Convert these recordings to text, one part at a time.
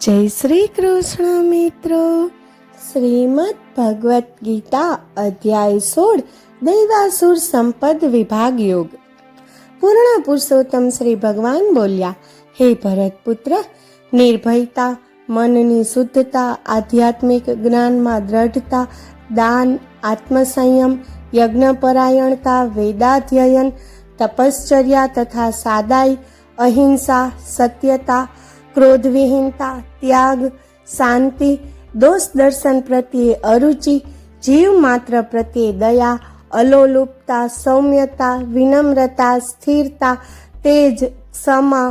જય શ્રી કૃષ્ણ મિત્રો. શ્રીમદ ભગવદ્ ગીતા અધ્યાય 16 દૈવાસુર સંપદ વિભાગ યોગ. પૂર્ણ પુરુષોત્તમ શ્રી ભગવાન બોલ્યા, હે ભરત પુત્ર, નિર્ભયતા, મનની શુદ્ધતા, આધ્યાત્મિક જ્ઞાનમાં દ્રઢતા, દાન, આત્મસંયમ, યજ્ઞપરાયણતા, વેદાધ્યયન, તપશ્ચર્યા તથા સાદાઈ, અહિંસા, સત્યતા, ક્રોધવિહીનતા, ત્યાગ, શાંતિ, દોષ દર્શન પ્રત્યે અરુચિ, જીવ માત્ર પ્રત્યે દયા, અલોલુપતા, સૌમ્યતા, વિનમ્રતા, સ્થિરતા, તેજ, ક્ષમા,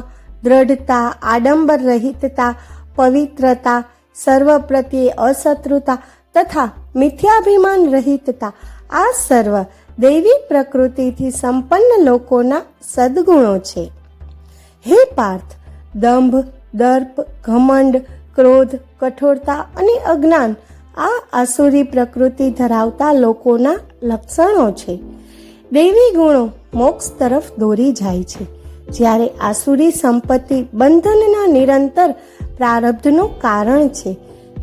દ્રઢતા, આડંબર રહિતતા, પવિત્રતા, સર્વ પ્રત્યે અશત્રુતા તથા મિથ્યાભિમાન રહિતતા, આ સર્વ દૈવી પ્રકૃતિથી સંપન્ન લોકોના સદગુણો છે. હે પાર્થ, દંભ, દર્પ, ઘમંડ, ક્રોધ, કઠોરતા અને અજ્ઞાન આ આસુરી પ્રકૃતિ ધરાવતા લોકોના લક્ષણો છે. દૈવી ગુણો મોક્ષ તરફ દોરી જાય છે, જ્યારે આસુરી સંપત્તિ બંધનના નિરંતર પ્રારબ્ધનું કારણ છે.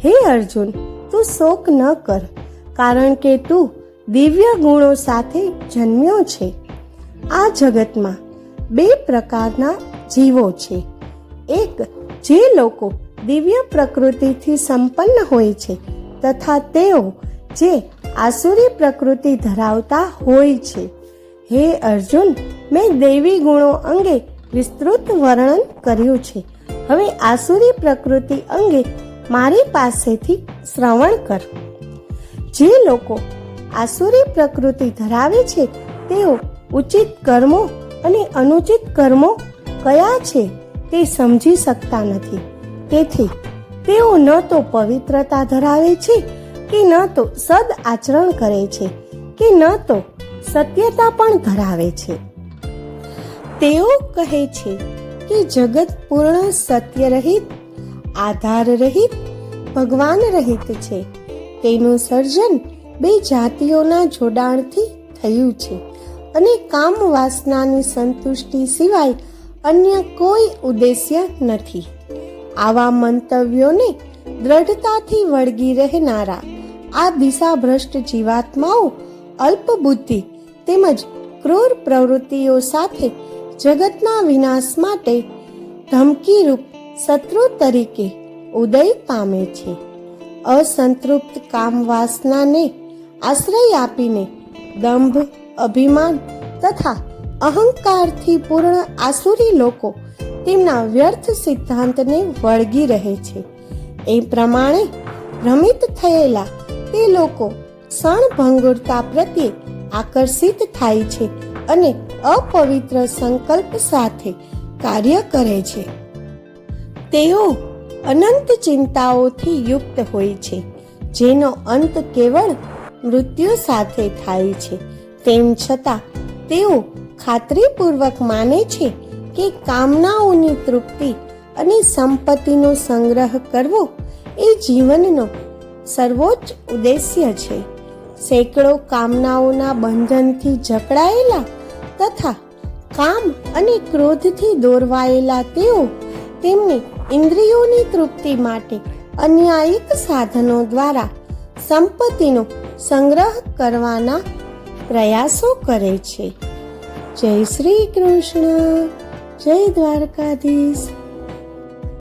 હે અર્જુન, તું શોક ન કર, કારણ કે તું દિવ્ય ગુણો સાથે જન્મ્યો છે. આ જગતમાં બે પ્રકારના જીવો છે. એક, જે લોકો દિવ્ય પ્રકૃતિથી સંપન્ન હોય છે તથા તેઓ જે આસુરી પ્રકૃતિ ધરાવતા હોય છે. હે અર્જુન, મેં દૈવી ગુણો અંગે વિસ્તૃત વર્ણન કર્યું છે. હવે આસુરી પ્રકૃતિ અંગે મારી પાસેથી શ્રવણ કર. જે લોકો આસુરી પ્રકૃતિ ધરાવે છે તેઓ ઉચિત કર્મો અને અનુચિત કર્મો કયા છે તે સમજી શકતા નથી. તેથી તેઓ ન તો પવિત્રતા ધરાવે છે કે ન તો સદ આચરણ કરે છે કે ન તો સત્યતા પણ ધરાવે છે. તેઓ કહે છે કે જગત પૂર્ણ સત્ય રહિત, આધાર રહિત, ભગવાન રહિત છે. તેનું સર્જન બે જાતિઓના જોડાણથી થયું છે અને કામ વાસનાની સંતુષ્ટિ સિવાય અન્ય કોઈ ઉદ્દેશ્ય નથી. આવા મંતવ્યોને દ્રઢતાથી વળગી રહેનારા આ દિશાભ્રષ્ટ જીવાત્માઓ અલ્પ બુદ્ધિ તેમજ ક્રૂર પ્રવૃત્તિઓ સાથે જગતના વિનાશ માટે ધમકીરૂપ શત્રુ તરીકે ઉદય પામે છે. અસંતૃપ્ત કામ વાસનાને આશ્રય આપીને દંભ, અભિમાન તથા અહંકારથી પૂર્ણ આસુરી લોકો તેમના વ્યર્થ સિદ્ધાંતને વળગી રહે છે. એ પ્રમાણે ભ્રમિત થયેલા તે લોકો ક્ષણભંગુરતા પ્રત્યે આકર્ષિત થાય છે અને અપવિત્ર સંકલ્પ સાથે કાર્ય કરે છે. તેઓ અનંત ચિંતાઓથી યુક્ત હોય છે, જેનો અંત કેવળ મૃત્યુ સાથે થાય છે. તેમ છતાં તેઓ ખાતરીપૂર્વક માને છે કે કામનાઓની તૃપ્તિ અને સંપત્તિનો સંગ્રહ કરવો એ જીવનનો સર્વોચ્ચ ઉદ્દેશ્ય છે. સેંકડો કામનાઓના બંધનથી જકડાયેલા તથા કામ અને ક્રોધથી દોરવાયેલા તેઓ તેમની ઇન્દ્રિયોની તૃપ્તિ માટે અન્યાયિક સાધનો દ્વારા સંપત્તિનો સંગ્રહ કરવાના પ્રયાસો કરે છે. જય શ્રી કૃષ્ણ. જય દ્વારકાધીશ.